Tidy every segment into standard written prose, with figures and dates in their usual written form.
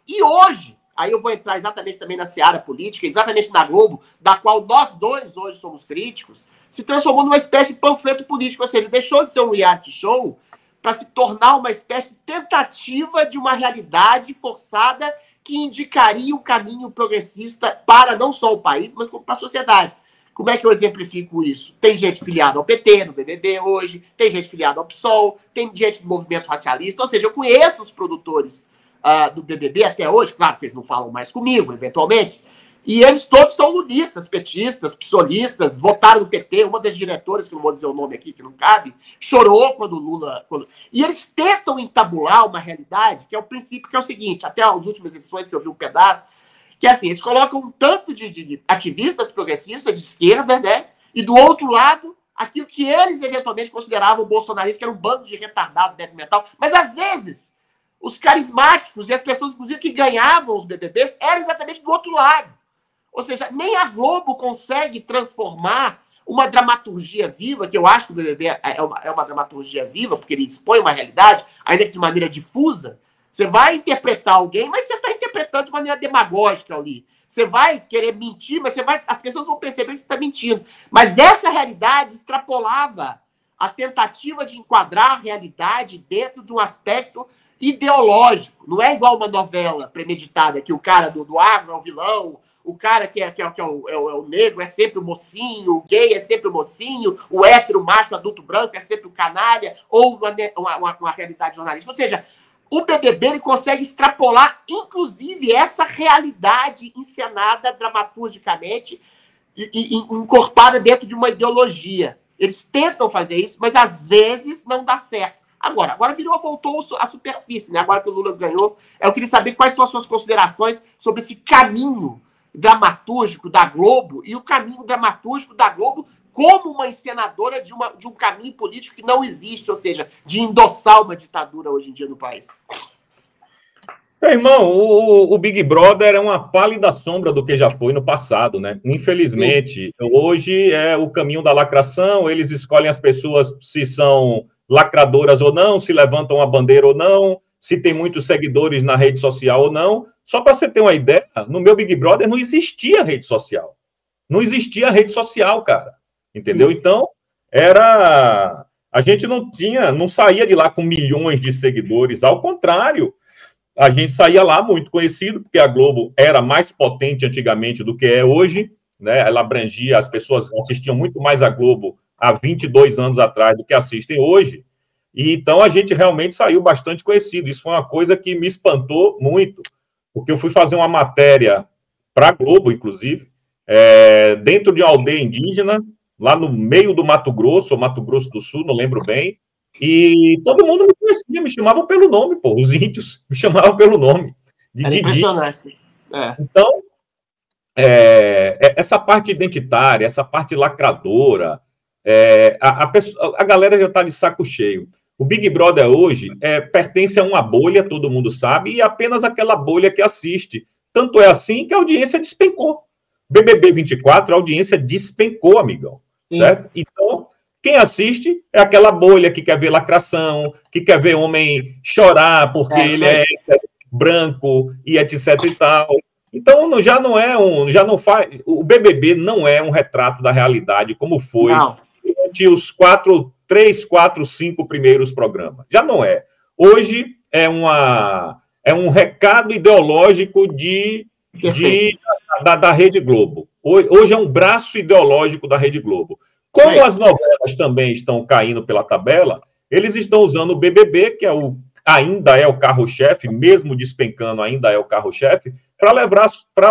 E hoje, aí eu vou entrar exatamente também na seara política, exatamente na Globo, da qual nós dois hoje somos críticos, se transformou numa espécie de panfleto político, ou seja, deixou de ser um reality show para se tornar uma espécie de tentativa de uma realidade forçada que indicaria um caminho progressista para não só o país, mas para a sociedade. Como é que eu exemplifico isso? Tem gente filiada ao PT, no BBB hoje, tem gente filiada ao PSOL, tem gente do movimento racialista, ou seja, eu conheço os produtores do BBB até hoje, claro que eles não falam mais comigo, eventualmente, e eles todos são lulistas, petistas, psolistas, votaram no PT, uma das diretoras, que não vou dizer o nome aqui, que não cabe, chorou quando o Lula... E eles tentam entabular uma realidade, que é o princípio, que é o seguinte, até as últimas edições que eu vi um pedaço, que é assim, eles colocam um tanto de ativistas progressistas de esquerda, né? E do outro lado, aquilo que eles eventualmente consideravam bolsonaristas, que era um bando de retardado, débil mental. Mas às vezes, os carismáticos e as pessoas, inclusive, que ganhavam os BBBs eram exatamente do outro lado. Ou seja, nem a Globo consegue transformar uma dramaturgia viva, que eu acho que o BBB é uma dramaturgia viva, porque ele expõe uma realidade, ainda que de maneira difusa. Você vai interpretar alguém, mas você está interpretando de maneira demagógica ali. Você vai querer mentir, mas as pessoas vão perceber que você está mentindo. Mas essa realidade extrapolava a tentativa de enquadrar a realidade dentro de um aspecto ideológico. Não é igual uma novela premeditada, que o cara do agro é o vilão, o cara que é o negro é sempre o mocinho, o gay é sempre o mocinho, o hétero, macho, adulto branco é sempre o canalha, ou uma realidade jornalística. Ou seja, o BBB ele consegue extrapolar, inclusive, essa realidade encenada dramaturgicamente e encorpada dentro de uma ideologia. Eles tentam fazer isso, mas às vezes não dá certo. Agora voltou à superfície, né? Agora que o Lula ganhou, eu queria saber quais são as suas considerações sobre esse caminho dramatúrgico da Globo e o caminho dramatúrgico da Globo como uma encenadora de um caminho político que não existe, ou seja, de endossar uma ditadura hoje em dia no país. Irmão, o Big Brother é uma pálida sombra do que já foi no passado, né? Infelizmente, hoje é o caminho da lacração, eles escolhem as pessoas se são lacradoras ou não, se levantam a bandeira ou não, se tem muitos seguidores na rede social ou não. Só para você ter uma ideia, no meu Big Brother não existia rede social. Não existia rede social, cara. Entendeu? Então, a gente não saía de lá com milhões de seguidores, ao contrário, a gente saía lá muito conhecido, porque a Globo era mais potente antigamente do que é hoje, né? Ela abrangia, as pessoas assistiam muito mais a Globo há 22 anos atrás do que assistem hoje, e então a gente realmente saiu bastante conhecido. Isso foi uma coisa que me espantou muito, porque eu fui fazer uma matéria para a Globo, inclusive, dentro de uma aldeia indígena, lá no meio do Mato Grosso, ou Mato Grosso do Sul, não lembro bem, e todo mundo me conhecia, me chamavam pelo nome, pô, os índios me chamavam pelo nome. Era impressionante. Então, essa parte identitária, essa parte lacradora, a galera já está de saco cheio. O Big Brother hoje pertence a uma bolha, todo mundo sabe, e apenas aquela bolha que assiste. Tanto é assim que a audiência despencou. BBB 24, a audiência despencou, amigão. Sim. Certo? Então, quem assiste é aquela bolha que quer ver lacração, que quer ver homem chorar porque ele é branco e etc e tal. Então, já não faz... O BBB não é um retrato da realidade como foi durante os 3, 4, 5 primeiros programas. Já não é. Hoje é um recado ideológico da Rede Globo. Hoje é um braço ideológico da Rede Globo. Como as novelas também estão caindo pela tabela, eles estão usando o BBB, que ainda é o carro-chefe, mesmo despencando, ainda é o carro-chefe, para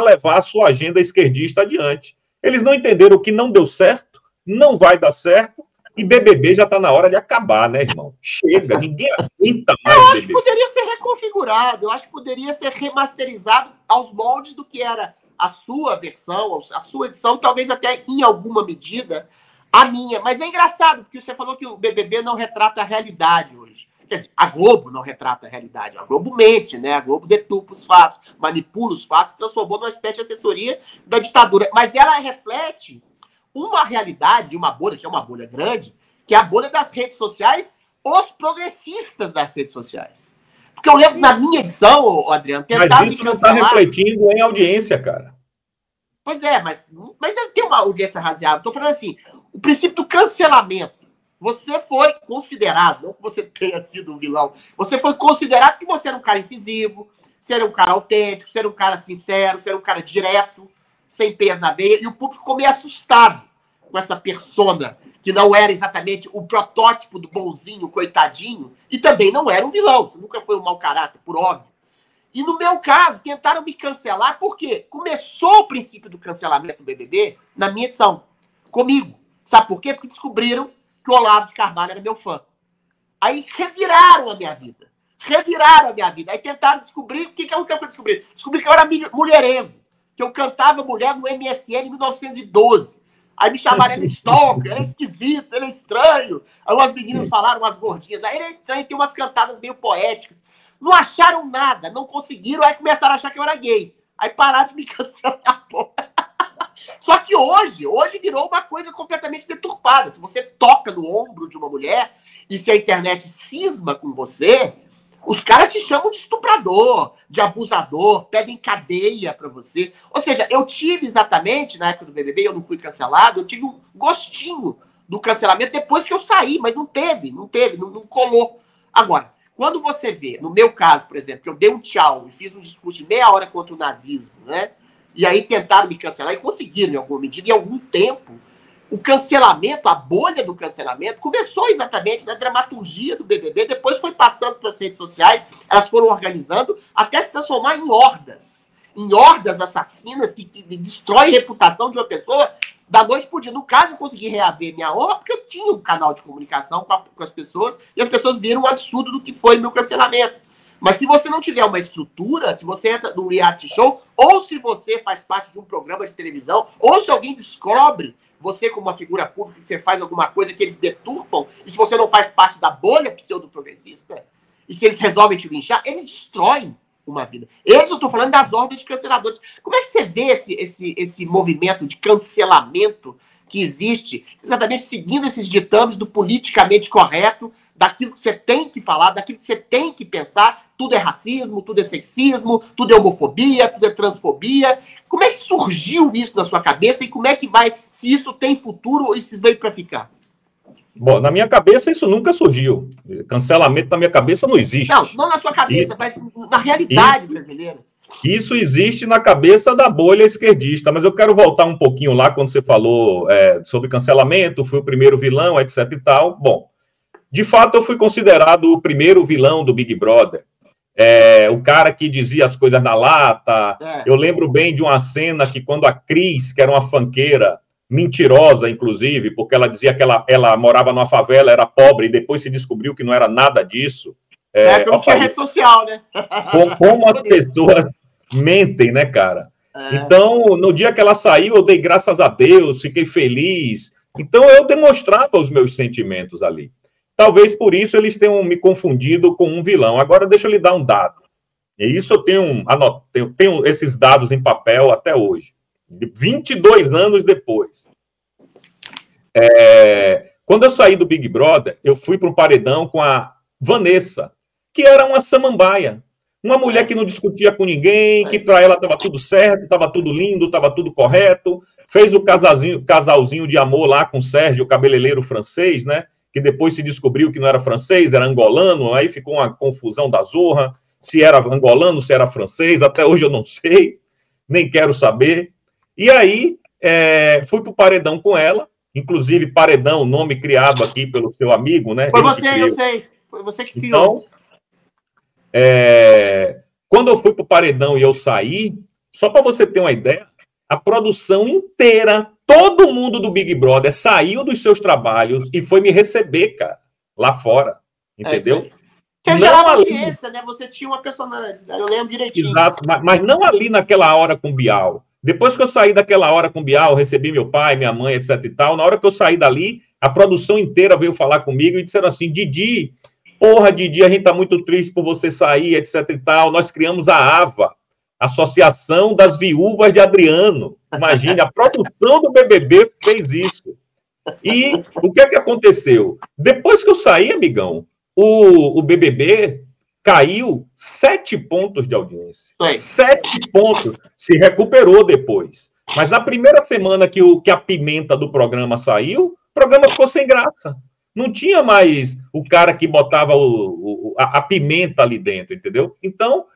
levar a sua agenda esquerdista adiante. Eles não entenderam que não deu certo, não vai dar certo, e BBB já está na hora de acabar, né, irmão? Chega, ninguém aguenta mais BBB. Eu acho que poderia ser reconfigurado, eu acho que poderia ser remasterizado aos moldes do que era a sua versão, a sua edição, talvez até em alguma medida a minha. Mas é engraçado, porque você falou que o BBB não retrata a realidade hoje. Quer dizer, a Globo não retrata a realidade. A Globo mente, né? A Globo deturpa os fatos, manipula os fatos, transformou numa espécie de assessoria da ditadura. Mas ela reflete uma realidade de uma bolha, que é uma bolha grande, que é a bolha das redes sociais, os progressistas das redes sociais. Porque eu lembro na minha edição, ô, Adriano, tentaram me cancelar. Mas isso não está refletindo em audiência, cara. Pois é, mas tem uma audiência razoável. Estou falando assim, o princípio do cancelamento. Você foi considerado, não que você tenha sido um vilão, você foi considerado que você era um cara incisivo, você era um cara autêntico, você era um cara sincero, você era um cara direto, sem pés na veia, e o público ficou meio assustado com essa persona, que não era exatamente o protótipo do bonzinho, coitadinho, e também não era um vilão, você nunca foi um mau caráter, por óbvio. E no meu caso, tentaram me cancelar, porque começou o princípio do cancelamento do BBB na minha edição, comigo. Sabe por quê? Porque descobriram que o Olavo de Carvalho era meu fã. Aí reviraram a minha vida. Aí tentaram descobrir, o que eu descobri? Descobri que eu era mulherengo, que eu cantava mulher no MSN em 1912. Aí me chamaram, ele é stalker, ele é esquisito, ele é estranho. Aí umas meninas falaram, umas gordinhas, ele é estranho, tem umas cantadas meio poéticas. Não acharam nada, não conseguiram, aí começaram a achar que eu era gay. Aí pararam de me cancelar, pô. Só que hoje virou uma coisa completamente deturpada. Se você toca no ombro de uma mulher e se a internet cisma com você, os caras te chamam de estuprador, de abusador, pedem cadeia pra você. Ou seja, eu tive exatamente, na época do BBB, eu não fui cancelado, eu tive um gostinho do cancelamento depois que eu saí, mas não colou. Agora, quando você vê, no meu caso, por exemplo, que eu dei um tchau e fiz um discurso de meia hora contra o nazismo, né? E aí tentaram me cancelar e conseguiram, em alguma medida, em algum tempo, o cancelamento, a bolha do cancelamento, começou exatamente na dramaturgia do BBB, depois foi passando para as redes sociais, elas foram organizando, até se transformar em hordas assassinas que destroem a reputação de uma pessoa da noite por dia. No caso, eu consegui reaver minha honra porque eu tinha um canal de comunicação com as pessoas e as pessoas viram o absurdo do que foi meu cancelamento. Mas se você não tiver uma estrutura, se você entra num reality show, ou se você faz parte de um programa de televisão, ou se alguém descobre você como uma figura pública, que você faz alguma coisa que eles deturpam, e se você não faz parte da bolha pseudo-progressista, e se eles resolvem te linchar, eles destroem uma vida. Eu estou falando das ordens de canceladores. Como é que você vê esse movimento de cancelamento que existe, exatamente seguindo esses ditames do politicamente correto, daquilo que você tem que falar, daquilo que você tem que pensar, tudo é racismo, tudo é sexismo, tudo é homofobia, tudo é transfobia. Como é que surgiu isso na sua cabeça e como é que vai, se isso tem futuro ou isso veio para ficar? Bom, na minha cabeça isso nunca surgiu. Cancelamento na minha cabeça não existe. Não na sua cabeça, mas na realidade brasileira. Isso existe na cabeça da bolha esquerdista, mas eu quero voltar um pouquinho lá quando você falou sobre cancelamento, fui o primeiro vilão, etc e tal. Bom, de fato eu fui considerado o primeiro vilão do Big Brother. O cara que dizia as coisas na lata. Eu lembro bem de uma cena que quando a Cris, que era uma funkeira, mentirosa, inclusive, porque ela dizia que ela morava numa favela, era pobre, e depois se descobriu que não era nada disso. Porque não tinha rede social, né? Como as pessoas mentem, né, cara? Então, no dia que ela saiu, eu dei graças a Deus, fiquei feliz. Então, eu demonstrava os meus sentimentos ali. Talvez por isso eles tenham me confundido com um vilão. Agora, deixa eu lhe dar um dado. E isso eu tenho esses dados em papel até hoje. 22 anos depois. Quando eu saí do Big Brother, eu fui para um paredão com a Vanessa, que era uma samambaia. Uma mulher que não discutia com ninguém, que para ela estava tudo certo, estava tudo lindo, estava tudo correto. Fez o casalzinho de amor lá com o Sérgio, o cabeleireiro francês, né? Que depois se descobriu que não era francês, era angolano. Aí ficou uma confusão da zorra. Se era angolano, se era francês. Até hoje eu não sei, nem quero saber. E aí, fui para o paredão com ela. Inclusive, paredão, nome criado aqui pelo seu amigo, né? Foi você, eu sei. Foi você que criou. Então, quando eu fui para o paredão e eu saí, só para você ter uma ideia, a produção inteira, todo mundo do Big Brother saiu dos seus trabalhos e foi me receber, cara, lá fora. Entendeu? Você gerava audiência, né? Você tinha uma personalidade, eu lembro direitinho. Exato, mas não ali naquela hora com o Bial. Depois que eu saí daquela hora com o Bial, recebi meu pai, minha mãe, etc e tal, na hora que eu saí dali, a produção inteira veio falar comigo e disseram assim, Didi, porra, Didi, a gente tá muito triste por você sair, etc e tal, nós criamos a AVA, Associação das Viúvas de Adriano. Imagine, a produção do BBB fez isso. E o que é que aconteceu? Depois que eu saí, amigão, o BBB caiu 7 pontos de audiência. Foi. 7 pontos. Se recuperou depois. Mas na primeira semana que a pimenta do programa saiu, o programa ficou sem graça. Não tinha mais o cara que botava a pimenta ali dentro, entendeu? Então,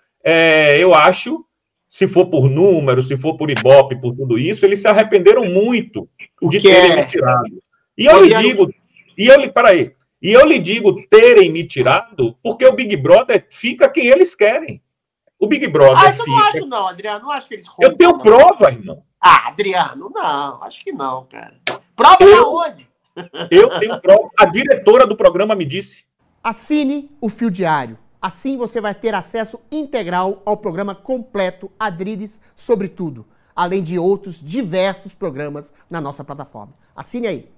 eu acho, se for por número, se for por Ibope, por tudo isso, eles se arrependeram muito de terem me tirado. E eu lhe digo, e eu lhe digo terem me tirado porque o Big Brother fica quem eles querem. O Big Brother isso eu não acho não, Adriano. Não acho que eles roubam. Eu tenho prova, irmão. Adriano, não. Acho que não, cara. Prova da onde? Eu tenho prova. A diretora do programa me disse. Assine o Fio Diário. Assim você vai ter acesso integral ao programa completo Adriles sobre tudo, além de outros diversos programas na nossa plataforma. Assine aí.